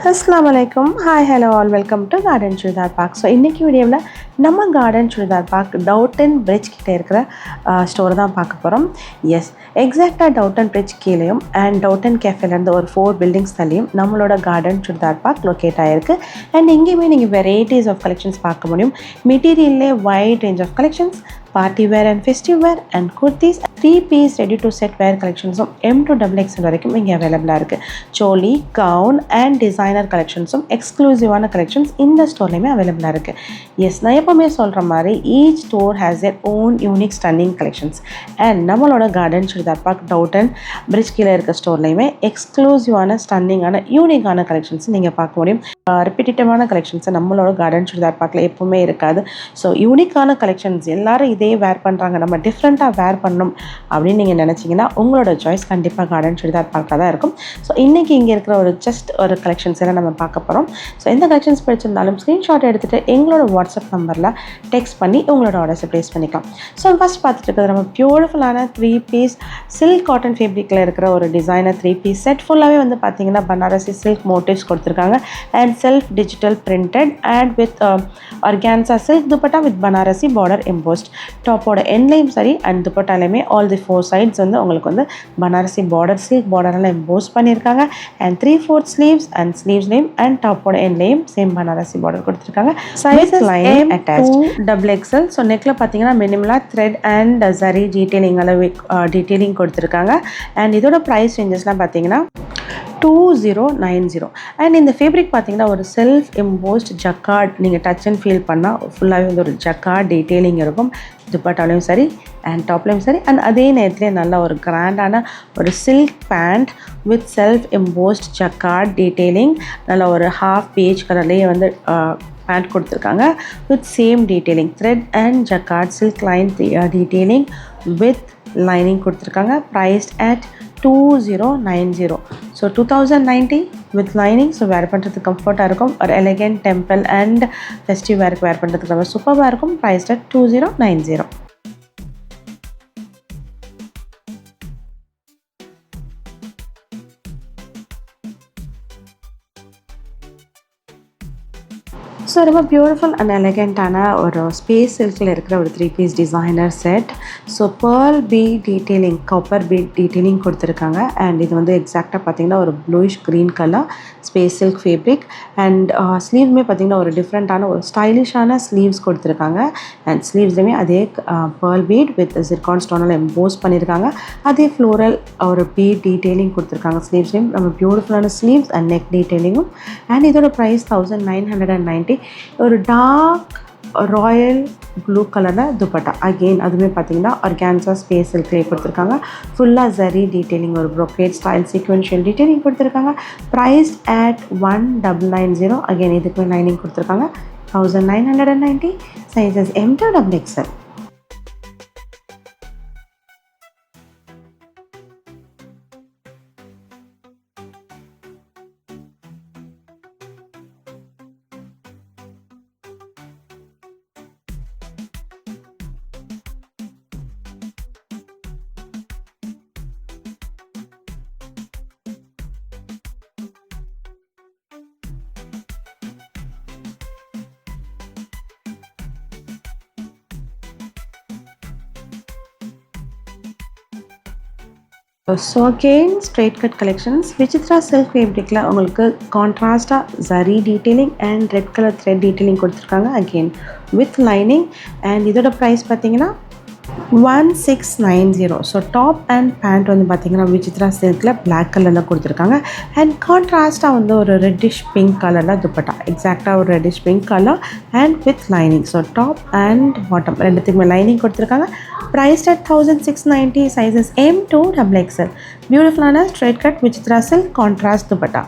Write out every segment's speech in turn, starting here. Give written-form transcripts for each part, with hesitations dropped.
Assalamualaikum. Hi, hello all. Welcome to Garden Chudar Park. So இன்னைக்கு வீடியோவில் நம்ம garden chudidar park Doveton bridge கிட்டே இருக்கிற ஸ்டோர் தான் பார்க்க போகிறோம். எஸ், எக்ஸாக்டாக டவுட்டன் பிரிட்ஜ் கீழேயும் அண்ட் டவுட்டன் கேஃபேலேருந்து ஒரு 4 பில்டிங்ஸ் தள்ளியும் நம்மளோட கார்டன் சுடிதார் பார்க் லொக்கேட் ஆகிருக்கு. அண்ட் எங்கேயுமே நீங்கள் வெரைட்டிஸ் ஆஃப் கலெக்ஷன்ஸ் பார்க்க முடியும். மெட்டீரியல்லே wide range of collections, party wear and festive wear and kurtis, 3-piece ready to set wear கலெக்ஷன்ஸும் M2XXL வரைக்கும் இங்கே அவைலபிளாக இருக்குது. சோலி, கவுன் அண்ட் டிசைனர் கலெக்ஷன்ஸும் எக்ஸ்க்ளூசிவான கலெக்ஷன்ஸ் இந்த ஸ்டோர்லேயுமே அவைலபிளாக இருக்குது. எஸ், நான் எப்போவுமே சொல்கிற மாதிரி each store has their own unique stunning collections. And நம்மளோட garden chudidar park Doveton bridge கீழே இருக்க ஸ்டோர்லேயுமே எக்ஸ்க்ளூசிவான ஸ்டன்னிங்கான யூனிக்கான கலெக்ஷன்ஸ் நீங்கள் பார்க்க முடியும். ரிப்பீட்டேட்டிவான கலெக்ஷன்ஸை நம்மளோட கார்டன் சுடிதார் பார்க்கில் எப்போவுமே இருக்காது. ஸோ யூனிக்கான கலெக்ஷன்ஸ் எல்லாரும் இதே வேர் பண்ணுறாங்க, நம்ம டிஃப்ரெண்ட்டாக வேர் பண்ணணும் அப்படின்னு நீங்கள் நினச்சிங்கன்னா உங்களோட சாய்ஸ் கண்டிப்பாக கார்டன் சுடிதார் பார்க்காக தான் இருக்கும். ஸோ இன்றைக்கி இங்கே இருக்கிற ஒரு கலெக்ஷன்ஸ் எல்லாம் நம்ம பார்க்க போகிறோம். ஸோ எந்த கலெக்ஷன்ஸ் பிடிச்சிருந்தாலும் ஸ்க்ரீன்ஷாட் எடுத்துகிட்டு எங்களோட வாட்ஸ்அப் நம்பரில் டெக்ஸ்ட் பண்ணி உங்களோட ஆர்டர்ஸை ப்ளேஸ் பண்ணிக்கலாம். ஸோ ஃபஸ்ட் பார்த்துட்டு இருக்கிறது நம்ம பியூட்டிஃபுல்லான 3-piece சில்க் காட்டன் ஃபேப்ரிக்கில் இருக்கிற ஒரு டிசைனர் 3-piece செட். ஃபுல்லாகவே வந்து பார்த்தீங்கன்னா பனாரசி சில்க் மோட்டிவ்ஸ் கொடுத்துருக்காங்க and self digital printed and with organza silk dupatta with Banarasi border embossed. டாப்போட எண்ட்லையும் சரி அண்ட் துப்பட்டாலையுமே ஆல் தி 4 சைட்ஸ் வந்து உங்களுக்கு வந்து பனாரசி பார்டர் சில்க் பார்டரெல்லாம் எம்போஸ் பண்ணியிருக்காங்க. அண்ட் 3/4 ஸ்லீவ்ஸ் அண்ட் ஸ்லீவ்ஸ்லேயும் அண்ட் டாப்போட எண்ட்லையும் சேம் பனாரசி பார்டர் கொடுத்துருக்காங்க. Size line M2XXL. ஸோ நெக்கில் பார்த்தீங்கன்னா மினிமலாக த்ரெட் அண்ட் சரி டீட்டெயிலிங் அளவு டீட்டெயிலிங் கொடுத்துருக்காங்க. அண்ட் இதோட ப்ரைஸ் ரேஞ்சஸ்லாம் பார்த்தீங்கன்னா 2090. அண்ட் இந்த ஃபேப்ரிக் பார்த்தீங்கன்னா ஒரு செல்ஃப் எம்போஸ்ட் ஜக்கார்ட், நீங்கள் டச் அண்ட் ஃபீல் பண்ணால் ஃபுல்லாகவே வந்து ஒரு ஜக்கார்ட் டீட்டெயிலிங் இருக்கும் துப்பட்டாலையும் சரி அண்ட் டாப்லையும் சரி. அண்ட் அதே நேரத்துலேயே நல்ல ஒரு கிராண்டான ஒரு silk pant with self embossed jacquard detailing, நல்ல ஒரு ஹாஃப் பேஜ் கலர்லேயே வந்து பேண்ட் கொடுத்துருக்காங்க with same detailing thread and jacquard silk line detailing with lining கொடுத்துருக்காங்க. Priced at 2090. So 2090 with lining. So wear பண்ணுறதுக்கு கம்ஃபர்ட்டாக இருக்கும். ஒரு எலகென்ட் டெம்பிள் அண்ட் ஃபெஸ்டிவ் வேருக்கு வேர் பண்ணுறதுக்கு ரொம்ப சூப்பராக இருக்கும். Priced at 2090. ஸோ ரொம்ப பியூட்டிஃபுல் அண்ட் எலகெண்ட்டான ஒரு ஸ்பேஸ் சில்கில் இருக்கிற ஒரு 3-piece designer set. So pearl bead detailing, copper bead detailing கொடுத்துருக்காங்க. அண்ட் இது வந்து எக்ஸாக்டாக பார்த்தீங்கன்னா ஒரு bluish green colour space silk fabric. And ஸ்லீவ்மே பார்த்தீங்கன்னா ஒரு டிஃப்ரெண்ட்டான ஒரு ஸ்டைலிஷான ஸ்லீவ்ஸ் கொடுத்துருக்காங்க. அண்ட் ஸ்லீவ்ஸ்லேயுமே அதே பேர்ல் பீட் வித் ஜிர்கான் ஸ்டோனால் எம்போஸ் பண்ணியிருக்காங்க. அதே ஃப்ளோரல் ஒரு பீட் டீட்டெயிலிங் கொடுத்துருக்காங்க ஸ்லீவ்ஸ்லேயும். நம்ம பியூட்டிஃபுல்லான ஸ்லீவ்ஸ் அண்ட் நெக் டீட்டெயிலிங்கும். அண்ட் இதோட ப்ரைஸ் 1990. ஒரு டார்க் ராயல் ப்ளூ கலரில் துப்பட்டா. அகெயின் அதுவுமே பார்த்தீங்கன்னா ஆர்கான்சா ஸ்பேஸ் சில்க்லேயே கொடுத்துருக்காங்க. ஃபுல்லாக ஜரி டீட்டெயிலிங், ஒரு ப்ரோக்கேட் ஸ்டைல் சீக்வென்ஷியல் டீட்டெயிலிங் கொடுத்துருக்காங்க. Price at 1990. அகெயின் இதுக்குமே லைனிங் கொடுத்துருக்காங்க. 1990. Sizes M2XXL. So again straight cut collections. Vichitra silk ஃபேப்ரிக்கில் உங்களுக்கு கான்ட்ராஸ்டாக zari detailing and red colour thread detailing கொடுத்துருக்காங்க. Again with lining. அண்ட் இதோட ப்ரைஸ் பார்த்தீங்கன்னா 1690. ஸோ டாப் அண்ட் பேண்ட் வந்து பார்த்தீங்கன்னா விசித்ரா சில்கில் பிளாக் கலரில் கொடுத்துருக்காங்க. அண்ட் கான்ட்ராஸ்டாக வந்து ஒரு ரெட்டிஷ் பிங்க் கலரில் துப்பட்டா, எக்ஸாக்டாக ஒரு reddish pink colour and with lining. So top and bottom ரெண்டுத்துக்குமே லைனிங் கொடுத்துருக்காங்க. Price at 1690. Sizes M2XXL. பியூட்டிஃபுல்லான straight cut Vichitra silk contrast dupatta.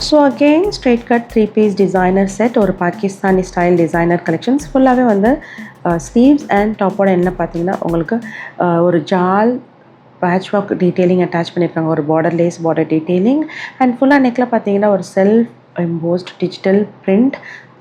So again straight cut 3-piece designer set, ஒரு பாகிஸ்தானி ஸ்டைல் டிசைனர் கலெக்ஷன்ஸ். ஃபுல்லாகவே வந்து sleeves and டாப்போட என்ன பார்த்தீங்கன்னா உங்களுக்கு ஒரு jaal patch work detailing attach பண்ணியிருக்காங்க, ஒரு border lace border detailing. And ஃபுல்லாக நெக்கில் பார்த்தீங்கன்னா ஒரு செல்ஃப் எம்போஸ்ட் டிஜிட்டல் பிரிண்ட்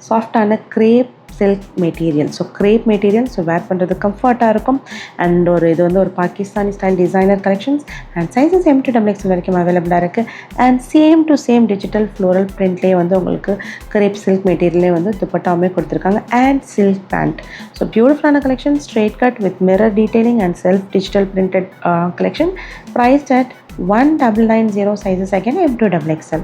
சாஃப்டான crepe silk material. So crepe material, so wear பண்ணுறது கம்ஃபர்ட்டாக இருக்கும். அண்ட் இது வந்து ஒரு Pakistani style designer collections. And sizes M2XL வரைக்கும் அவைலபிளாக இருக்குது. அண்ட் சேம் டிஜிட்டல் ஃப்ளோரல் பிரிண்ட்லேயே வந்து உங்களுக்கு கிரேப் சில்க் மெட்டீரியலே வந்து துப்பட்டாவுமே கொடுத்துருக்காங்க. And silk pant. ஸோ பியூட்டிஃபுல்லான collection, straight cut with mirror detailing and self digital printed collection. Priced at 1990, sizes again M2XL.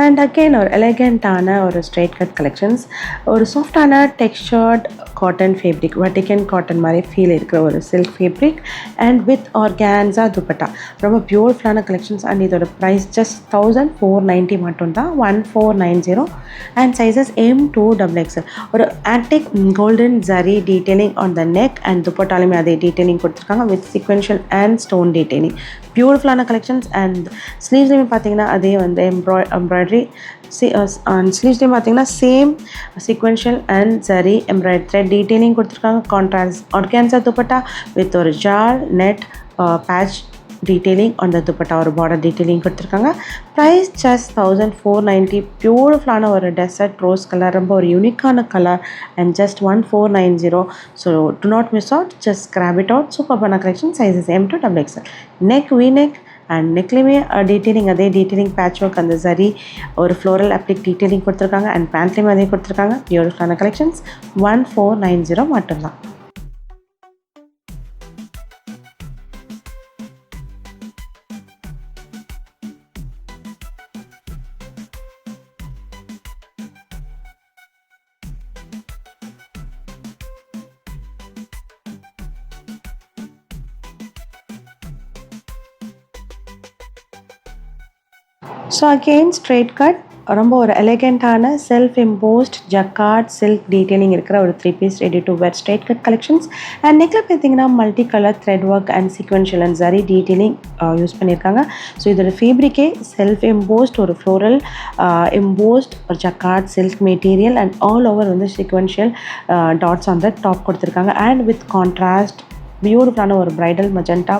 And again ஒரு எலகண்ட்டான ஒரு ஸ்ட்ரெயிட் கட் கலெக்ஷன்ஸ். ஒரு சாஃப்டான textured cotton fabric, Vatican cotton மாதிரி ஃபீல் இருக்கிற ஒரு silk fabric and with organza dupatta. ரொம்ப பியூட்டிஃபுல்லான கலெக்ஷன்ஸ். அண்ட் இதோட ப்ரைஸ் ஜஸ்ட் 1490 மட்டும்தான், 1490. And sizes M2XL. ஒரு antique golden zari detailing on the neck and துப்பட்டாலுமே அதே டீட்டெயிலிங் கொடுத்துருக்காங்க with sequential and stone detailing. பியூட்டிஃபுல்லான கலெக்ஷன்ஸ். அண்ட் ஸ்லீவ்ஸ்லேயுமே பார்த்தீங்கன்னா அதே வந்து எம்ப்ராய்டரி. அண்ட் ஸ்லீவ்ஸ்லேயும் பார்த்தீங்கன்னா same sequential and zari embroidery thread detailing கொடுத்துருக்காங்க. கான்ட்ராஸ்ட் ஆர்கான்ஸா துப்பட்டா வித் ஒரு ஜார் நெட் பேட்ச் டீட்டெயிலிங் அந்த துப்பட்டா, ஒரு பார்டர் டீட்டெயிலிங் கொடுத்துருக்காங்க. Price just 1490. பியூட்டிஃபுல்லான ஒரு டெசர்ட் ரோஸ் கலர், ரொம்ப ஒரு யூனிக்கான colour. And just 1490. So do not miss out, just grab it out. சூப்பர்பான collection. Sizes M2XL. Neck V neck and நெக்லேயுமே டீட்டெயிலிங் அதே டீட்டெயிலிங் பேட்ச் ஒர்க் அந்த சரி ஒரு ஃப்ளோரல் அப்ளிக் டீட்டெயிலிங் கொடுத்துருக்காங்க. அண்ட் பேண்ட்லேயுமே அதே கொடுத்துருக்காங்க. பியூட்டிஃபுல்லான கலெக்ஷன்ஸ். 1490 மட்டும்தான். ஸோ அகெயின் ஸ்ட்ரெயிட் கட், ரொம்ப ஒரு எலகெண்ட்டான self embossed jacquard silk detailing இருக்கிற ஒரு 3 piece ready to wear straight cut collections. And நெக்கில் பார்த்தீங்கன்னா multi colour thread work and sequential and zari detailing use பண்ணியிருக்காங்க. ஸோ இதோட ஃபேப்ரிக்கே செல்ஃப் எம்போஸ்ட் ஒரு ஃப்ளோரல் எம்போஸ்ட் ஒரு jacquard silk material and all over வந்து sequential dots on the top கொடுத்துருக்காங்க. And with contrast பியூட்டிஃபுல்லான ஒரு bridal magenta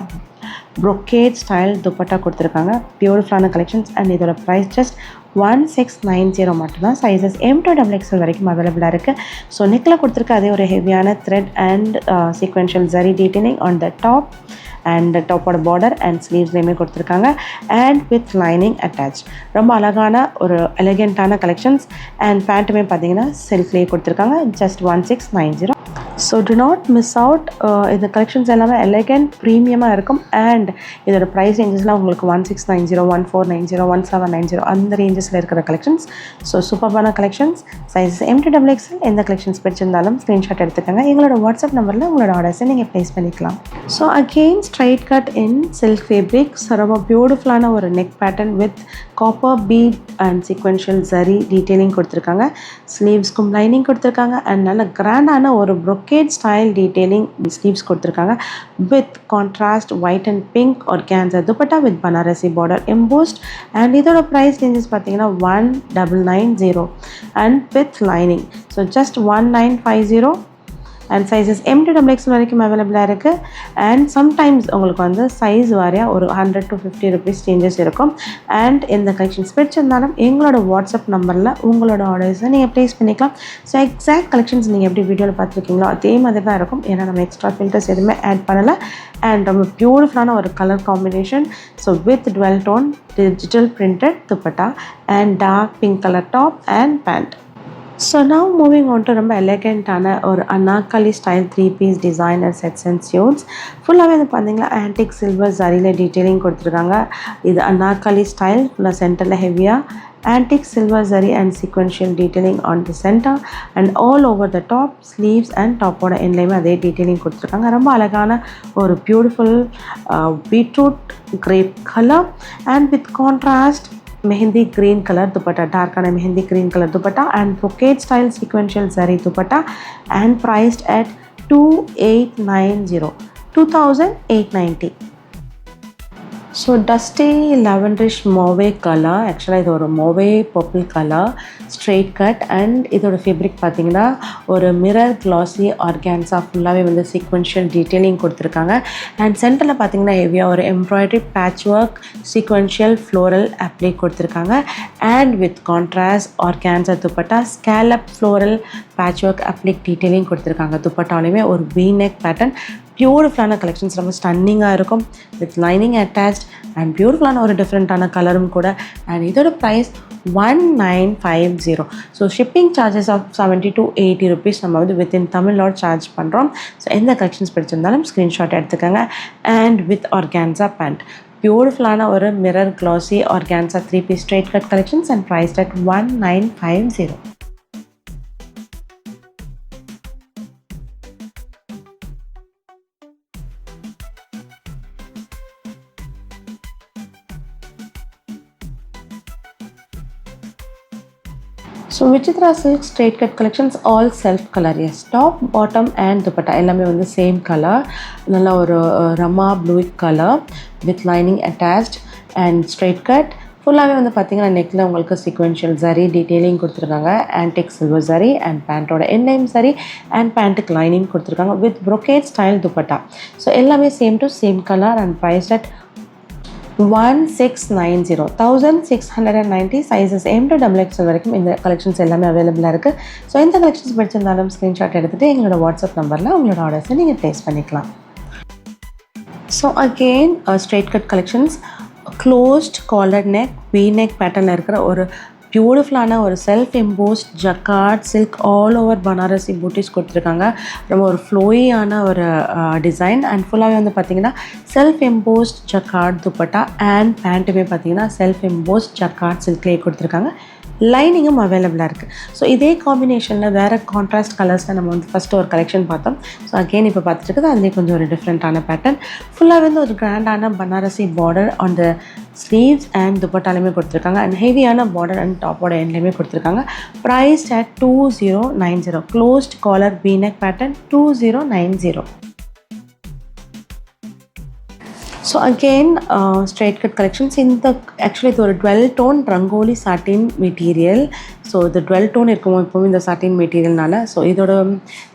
brocade style dupatta கொடுத்துருக்காங்க. பியூட்டிஃபுல்லான கலெக்ஷன்ஸ். அண்ட் இதோட ப்ரைஸ் ஜஸ்ட் 1690 மட்டும்தான். சைஸஸ் M2XL வரைக்கும் அவைலபிளாக இருக்குது. ஸோ நெக்கில் கொடுத்துருக்க அதே ஒரு ஹெவியான thread and sequential zari detailing on the top and டாப்போட பார்டர் அண்ட் ஸ்லீவ்ஸ்லேயுமே கொடுத்துருக்காங்க. And with lining attach. ரொம்ப அழகான ஒரு எலகெண்ட்டான கலெக்ஷன்ஸ். அண்ட் பேண்ட்டுமே பார்த்தீங்கன்னா சில்க்லேயே கொடுத்துருக்காங்க. Just 1690. So do not miss out. இந்த கலெக்ஷன்ஸ் எல்லாமே எலகெண்ட் ப்ரீமியமாக இருக்கும். அண்ட் இதோட ப்ரைஸ் ரேஞ்சஸ்லாம் உங்களுக்கு 1690, 1490, 1790 அந்த ரேஞ்சஸில் இருக்கிற கலெக்ஷன்ஸ். ஸோ சூப்பர்பான கலெக்ஷன்ஸ். Sizes M2XL. எந்த கலெக்ஷன்ஸ் பிடிச்சிருந்தாலும் ஸ்க்ரீன்ஷாட் எடுத்துக்கோங்க. எங்களோட வாட்ஸ்அப் நம்பரில் உங்களோட ஆர்டர்ஸை நீங்கள் ப்ளேஸ் பண்ணிக்கலாம். So again straight cut in silk fabric. So ரொம்ப பியூட்டிஃபுல்லான ஒரு neck pattern with copper bead and sequential zari detailing கொடுத்துருக்காங்க. ஸ்லீவ்ஸ்க்கும் லைனிங் கொடுத்துருக்காங்க. அண்ட் நல்ல கிராண்டான ஒரு brocade ஸ்டைல் டீட்டெயிலிங் ஸ்லீவ்ஸ் கொடுத்துருக்காங்க with contrast white and pink organza dupatta with Banarasi border embossed. And இதோட ப்ரைஸ் ரேஞ்சஸ் பார்த்தீங்கன்னா 1990 and with lining. So just 1950. And sizes M2XL வரைக்கும் அவைலபிளாக இருக்குது. அண்ட் சம்டைம்ஸ் உங்களுக்கு வந்து சைஸ் வாரியாக ஒரு 100 to 50 rupees சேஞ்சஸ் இருக்கும். அண்ட் எந்த கலெக்ஷன்ஸ் பிடிச்சிருந்தாலும் எங்களோட வாட்ஸ்அப் நம்பரில் உங்களோட ஆர்டர்ஸை நீங்கள் ப்ளேஸ் பண்ணிக்கலாம். ஸோ எக்ஸாக்ட் கலெக்ஷன்ஸ் நீங்கள் எப்படி வீடியோவில் பார்த்துருக்கீங்களோ அதே மாதிரி தான் இருக்கும். ஏன்னா நம்ம எக்ஸ்ட்ரா ஃபில்டர்ஸ் எதுவுமே ஆட் பண்ணலை. அண்ட் ரொம்ப பியூட்டிஃபுல்லான ஒரு colour combination. So with dual tone digital printed dupatta and dark pink colour top and pant. So now moving on to ரொம்ப எலகெண்ட்டான ஒரு Anarkali style 3 piece designer sets and suits. ஃபுல்லாகவே வந்து பார்த்தீங்கன்னா ஆன்டிக் சில்வர் ஜரியில் டீட்டெயிலிங் கொடுத்துருக்காங்க. இது அனார்கலி ஸ்டைல். ஃபுல்லாக சென்டரில் ஹெவியாக antique silver zari and sequential detailing on the center and all over the top, sleeves and top oda endlayume adhe detailing கொடுத்திருக்காங்க. ரொம்ப அழகான ஒரு beautiful beetroot grape color and with contrast mehendi green color dupatta, dark and mehendi green color dupatta and brocade style sequential zari dupatta and priced at 2890, 2890. So dusty lavenderish mauve colour, ஆக்சுவலாக இது ஒரு mauve purple colour, straight cut and இதோட fabric பார்த்தீங்கன்னா ஒரு mirror glassy organza ஃபுல்லாகவே வந்து sequential detailing கொடுத்துருக்காங்க. And சென்டரில் பார்த்தீங்கன்னா ஹெவியாக ஒரு embroidery patch work sequential floral applique கொடுத்துருக்காங்க. And with contrast organza dupatta scallop floral patch work applique detailing கொடுத்துருக்காங்க. துப்பட்டாலுமே ஒரு வீ நெக் பேட்டர்ன், பியூட்டிஃபுல்லான கலெக்ஷன்ஸ், ரொம்ப ஸ்டன்னிங்காக இருக்கும் வித் லைனிங் அட்டாச்ட் அண்ட் பியூட்டிஃபுல்லான ஒரு டிஃப்ரெண்ட்டான கலரும் கூட. அண்ட் இதோட price 1950. So shipping charges of 70 to 80 rupees நம்ம வந்து வித்தின் தமிழ்நாடு சார்ஜ் பண்ணுறோம். ஸோ எந்த கலெக்ஷன்ஸ் பிடிச்சிருந்தாலும் ஸ்க்ரீன்ஷாட் எடுத்துக்கோங்க. அண்ட் வித் ஆர்கான்ஸா பேண்ட், பியூட்டிஃபுல்லான ஒரு mirror glassy organza 3-piece straight cut collections and priced at 1950. So Vichitra silk straight cut collections all self colour. Yes, top bottom and dupatta எல்லாமே வந்து same colour, நல்லா ஒரு Rama blue colour with lining attached and straight cut. ஃபுல்லாகவே வந்து பார்த்திங்கன்னா நெக்கில் உங்களுக்கு sequential zari detailing கொடுத்துருக்காங்க. ஆன்டிக் சில்வர் ஜரி அண்ட் பேண்ட்டோட என்லைம் ஜரி அண்ட் பேண்ட்டுக்கு லைனிங் கொடுத்துருக்காங்க with brocade style dupatta. So எல்லாமே same to same colour and price at 1690, 1690. Sizes M to XXL வரைக்கும் இந்த கலெக்ஷன்ஸ் எல்லாமே அவைலபிளாக இருக்குது. ஸோ எந்த கலெக்ஷன்ஸ் பிடிச்சிருந்தாலும் ஸ்க்ரீன்ஷாட் எடுத்துகிட்டு எங்களோட வாட்ஸ்அப் நம்பரில் உங்களோட ஆர்டர்ஸை நீங்கள் ப்ளேஸ் பண்ணிக்கலாம். So again straight cut collections, closed collar neck V neck பேட்டர்னில் இருக்கிற ஒரு பியூட்டிஃபுல்லான ஒரு self embossed jacquard silk all over Banarasi bootis கொடுத்துருக்காங்க. ரொம்ப ஒரு ஃப்ளோயியான ஒரு டிசைன் அண்ட் ஃபுல்லாகவே வந்து பார்த்திங்கன்னா self embossed jacquard dupatta and பேண்ட்டுமே பார்த்திங்கன்னா செல்ஃப் எம்போஸ்ட் ஜக்கார்ட் சில்க்லேயே கொடுத்துருக்காங்க. லைனிங்கும் அவைலபிளாக இருக்குது. ஸோ இதே காம்பினேஷனில் வேறு கான்ட்ராஸ்ட் கலர்ஸில் நம்ம வந்து ஃபஸ்ட்டு ஒரு கலெக்ஷன் பார்த்தோம். ஸோ அகெயின் இப்போ பார்த்துட்டு இருக்குது அதுலேயே கொஞ்சம் ஒரு டிஃப்ரெண்ட்டான பேட்டர்ன், ஃபுல்லாக வந்து ஒரு கிராண்டான Banarasi border on the sleeves and துப்பட்டாலுமே கொடுத்துருக்காங்க அண்ட் ஹெவியான பார்டர் அண்ட் டாப்போட எண்ட்லேயுமே கொடுத்துருக்காங்க. Priced at 2090. Closed collar V neck pattern 2090. So again straight cut collections. இந்த ஆக்சுவலி இது ஒரு 12 tone Rangoli satin material. So இது 12 tone இருக்கும் இப்போவும் இந்த சாட்டின் மெட்டீரியல்னால. ஸோ இதோட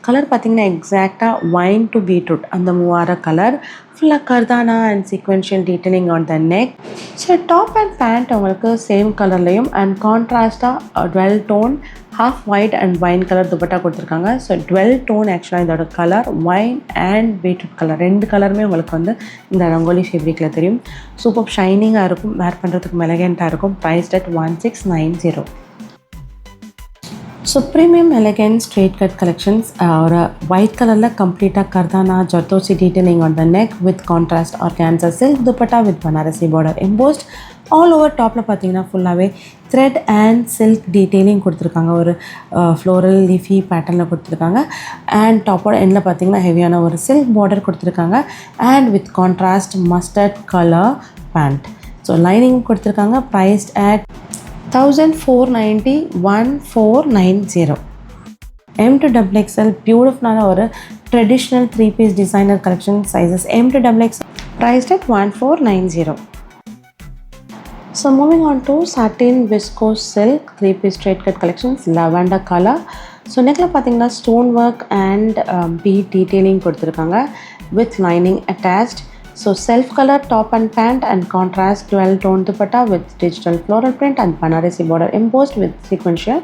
கலர் பார்த்திங்கன்னா எக்ஸாக்டாக வைன் டு பீட்ரூட் அந்த மூவார கலர், ஃபுல்லாக kardana and sequential detailing on the neck. So top and pant உங்களுக்கு சேம் கலர்லையும் அண்ட் கான்ட்ராஸ்டாக 12 tone half white and wine colour dupatta கொடுத்துருக்காங்க. ஸோ 12 tone ஆக்சுவலாக இதோட colour wine and beetroot colour, ரெண்டு கலருமே உங்களுக்கு வந்து இந்த ரங்கோலி ஃபேப்ரிக்கில் தெரியும். சூப்பர் ஷைனிங்காக இருக்கும், வேர் பண்ணுறதுக்கு எலகெண்ட்டாக இருக்கும். Priced at 1690. So premium elegant straight cut collections, ஒரு ஒயிட் கலரில் கம்ப்ளீட்டாக kardana zardozi detailing on the neck with contrast organza silk dupatta with Banarasi border embossed all over. டாப்பில் பார்த்தீங்கன்னா ஃபுல்லாகவே த்ரெட் அண்ட் சில்க் டீட்டெயிலிங் கொடுத்துருக்காங்க, ஒரு ஃப்ளோரல் லீஃபி பேட்டர்னில் கொடுத்துருக்காங்க. அண்ட் டாப்போட எண்டில் பார்த்தீங்கன்னா ஹெவியான ஒரு சில்க் பார்டர் கொடுத்துருக்காங்க and with contrast mustard colour pant. So lining கொடுத்துருக்காங்க. Priced at 1490, 1490. M to XXL பியூட்டிஃபுல்லான ஒரு traditional 3-piece designer collection. Sizes M to XXL, priced at 1490. So moving on to satin viscose silk 3-piece straight cut collections, lavender color. So நெக்கில் பார்த்தீங்கன்னா stone work and bead detailing கொடுத்துருக்காங்க with lining attached. So self colour top and pant and contrast 12 tone dupatta with digital floral print and Banarasi border embossed with sequential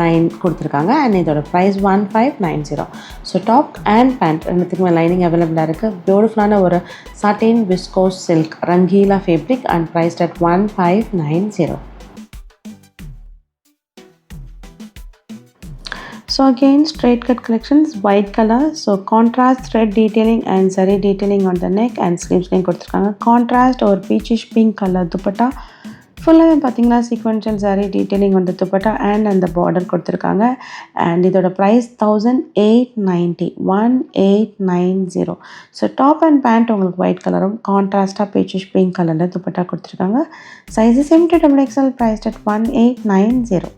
line கொடுத்துருக்காங்க. And இதோட price 1590. So top and pant ரெண்டுத்துக்குமே lining அவைலபிளாக இருக்குது. பியூட்டிஃபுல்லான ஒரு satin viscose silk Rangeela fabric and priced at 1590. So again straight cut collections, white color. So contrast thread detailing and zari detailing on the neck and sleeves line கொடுத்துருக்காங்க. Contrast or peachish pink color dupatta ஃபுல்லாகவே பார்த்தீங்கன்னா sequential saree detailing வந்து dupatta and அந்த border கொடுத்துருக்காங்க. And இதோட price 1890 1890. So top and pant உங்களுக்கு white கலரும் கான்ட்ராஸ்டாக பீச்சிஷ் பிங்க் கலரில் துப்பட்டா கொடுத்துருக்காங்க. Sizes M2XXL priced at 1890.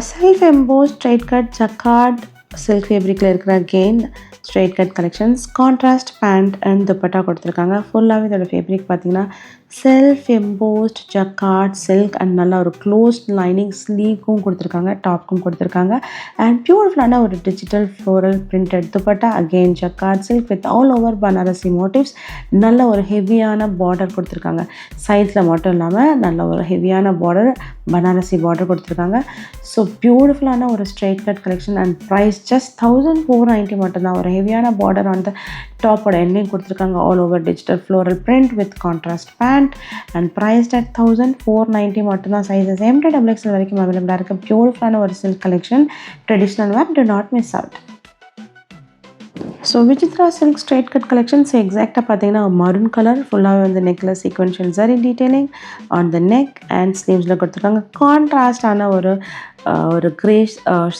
Self emboss straight cut jacquard silk ஃபேப்ரிக்கில் இருக்கிற again straight cut collections contrast pant and dupatta கொடுத்துருக்காங்க. ஃபுல்லாகவே இதோட ஃபேப்ரிக் பார்த்தீங்கன்னா self embossed jacquard silk and நல்லா ஒரு க்ளோஸ்ட் லைனிங் ஸ்லீவ்க்கும் கொடுத்துருக்காங்க, டாப்க்கும் கொடுத்துருக்காங்க. அண்ட் பியூட்டிஃபுல்லான ஒரு digital floral printed dupatta again jacquard silk with all over Banarasi motives. நல்ல ஒரு ஹெவியான பார்டர் கொடுத்துருக்காங்க, சைட்ஸில் மட்டும் இல்லாமல் நல்ல ஒரு ஹெவியான பார்டர் பனாரசி பார்டர் கொடுத்துருக்காங்க. ஸோ பியூட்டிஃபுல்லான ஒரு straight cut collection and price just 1490 மட்டும்தான். ஒரு ஹெவியான பார்டர் அந்த டாப்போட எண்ணையும் கொடுத்துருக்காங்க, all over digital floral print with contrast pant and priced at 1490 மட்டும்தான். சைஸஸ் M2XXL வரைக்கும் அவைலபிளாக இருக்குது. பியூட்டிஃபுல்லான ஒரு silk collection, traditional wear, do not miss out. So Vichitra silk straight cut collections எக்ஸாக்டாக பார்த்தீங்கன்னா மரூன் கலர் ஃபுல்லாகவே வந்து நெக்கில் sequential zari detailing on the neck and ஸ்லீவ்ஸில் கொடுத்துருக்காங்க. கான்ட்ராஸ்டான ஒரு grey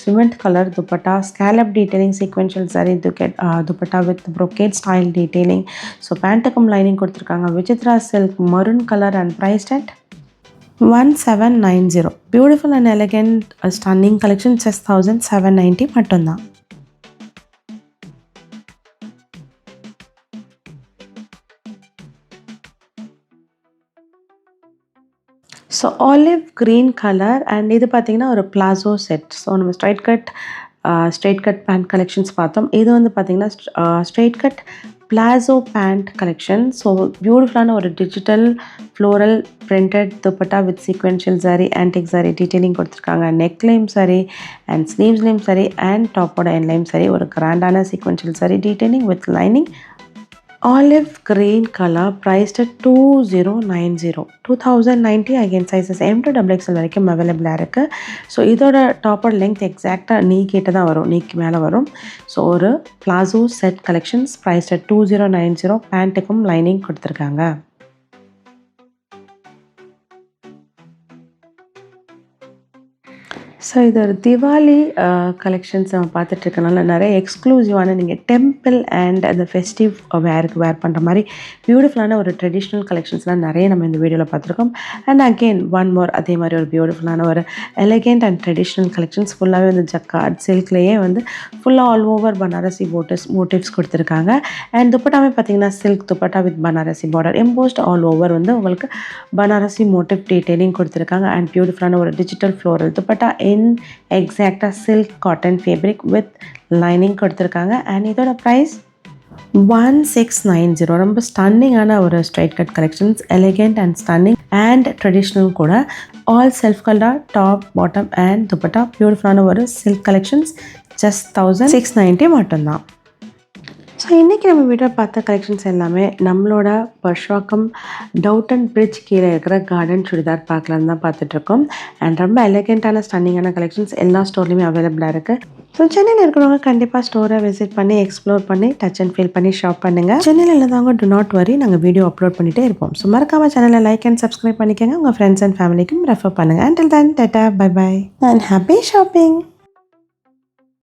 cement colour dupatta, scallop detailing sequential zari dupatta with brocade style detailing. So பேண்ட்டுக்கும் லைனிங் கொடுத்துருக்காங்க. Vichitra silk maroon colour and priced at 1790. Beautiful and elegant stunning collection just 1790 மட்டும்தான். So olive green colour and இது பார்த்திங்கன்னா ஒரு பிளாசோ செட். ஸோ நம்ம straight cut pant collections பார்த்தோம். இது வந்து பார்த்திங்கன்னா straight cut palazzo pant collection. So பியூட்டிஃபுல்லான ஒரு digital floral printed dupatta with sequential sorry antique sorry detailing கொடுத்துருக்காங்க. நெக்லையும் சரி அண்ட் ஸ்லீவ்ஸ்லேயும் சரி அண்ட் டாப்போட எண்ட்லையும் சரி ஒரு கிராண்டான sequential sorry detailing with lining. Olive green color priced at 2090 again sizes M2XXL வரைக்கும் அவைலபிளாக இருக்குது. ஸோ இதோட டாப்போட லெங்க் எக்ஸாக்டாக நீ கிட்ட தான் வரும், நீக்கு மேலே வரும். ஸோ ஒரு palazzo set collections priced at 2090. பேண்ட்டுக்கும் லைனிங் கொடுத்துருக்காங்க. ஸோ இது ஒரு திவாலி கலெக்ஷன்ஸ் நம்ம பார்த்துட்ருக்கனால நிறைய எக்ஸ்க்ளூசிவான நீங்கள் டெம்பிள் அண்ட் அந்த ஃபெஸ்டிவ் வேருக்கு வேர் பண்ணுற மாதிரி பியூட்டிஃபுல்லான ஒரு ட்ரெடிஷ்னல் கலெக்ஷன்ஸ்லாம் நிறைய நம்ம இந்த வீடியோவில் பார்த்துருக்கோம். அண்ட் அகெயின் ஒன் மோர் அதே மாதிரி ஒரு பியூட்டிஃபுல்லான ஒரு எலகெண்ட் அண்ட் ட்ரெடிஷ்னல் கலெக்ஷன்ஸ் ஃபுல்லாகவே வந்து ஜக்கார்ட் சில்க்லேயே வந்து ஃபுல்லாக ஆல் ஓவர் பனாரசி மோட்டிவ்ஸ் கொடுத்துருக்காங்க. அண்ட் துப்பட்டாவே பார்த்தீங்கன்னா silk dupatta with Banarasi border embossed all over வந்து உங்களுக்கு பனாரசி மோட்டிவ் டீட்டெயிலிங் கொடுத்துருக்காங்க. அண்ட் பியூட்டிஃபுல்லான ஒரு டிஜிட்டல் ஃப்ளோரல் துப்பட்டா எக்ஸாக்டாக silk cotton fabric with lining கொடுத்துருக்காங்க. அண்ட் இதோட ப்ரைஸ் 1690. ரொம்ப ஸ்டன்னிங்கான ஒரு straight cut collections, elegant and stunning and traditional கூட. All self colour top bottom and dupatta பியூட்டிஃபுல்லான ஒரு சில்க் கலெக்ஷன்ஸ் ஜஸ்ட் 1690 மட்டும்தான். ஸோ இன்றைக்கி நம்ம வீட்டில் பார்த்த கலெக்ஷன்ஸ் எல்லாமே நம்மளோட பர்ஷ்வாக்கம் டவுட்டன் பிரிட்ஜ் கீழே இருக்கிற கார்டன் சுடிதார் பார்க்கலான்னு தான் பார்த்துட்ருக்கோம். அண்ட் ரொம்ப எலகெண்ட்டான ஸ்டன்னிங்கான கலெக்ஷன்ஸ் எல்லா ஸ்டோர்லேயுமே அவைலபிளாக இருக்குது. ஸோ சென்னையில் இருக்கிறவங்க கண்டிப்பாக ஸ்டோரை விசிட் பண்ணி எக்ஸ்ப்ளோர் பண்ணி டச் அண்ட் ஃபீல் பண்ணி ஷாப் பண்ணுங்கள். சென்னையில் இல்லாதவங்க டு நாட் வரி, நாங்கள் வீடியோ அப்லோட் பண்ணிகிட்டே இருப்போம். ஸோ மறக்காமல் சேனலை லைக் அண்ட் சப்ஸ்கிரைப் பண்ணிக்கோங்க. உங்கள் ஃப்ரெண்ட்ஸ் அண்ட் ஃபேமிலிக்கும் ரெஃபர் பண்ணுங்கள். Until then tata, bye bye and happy shopping.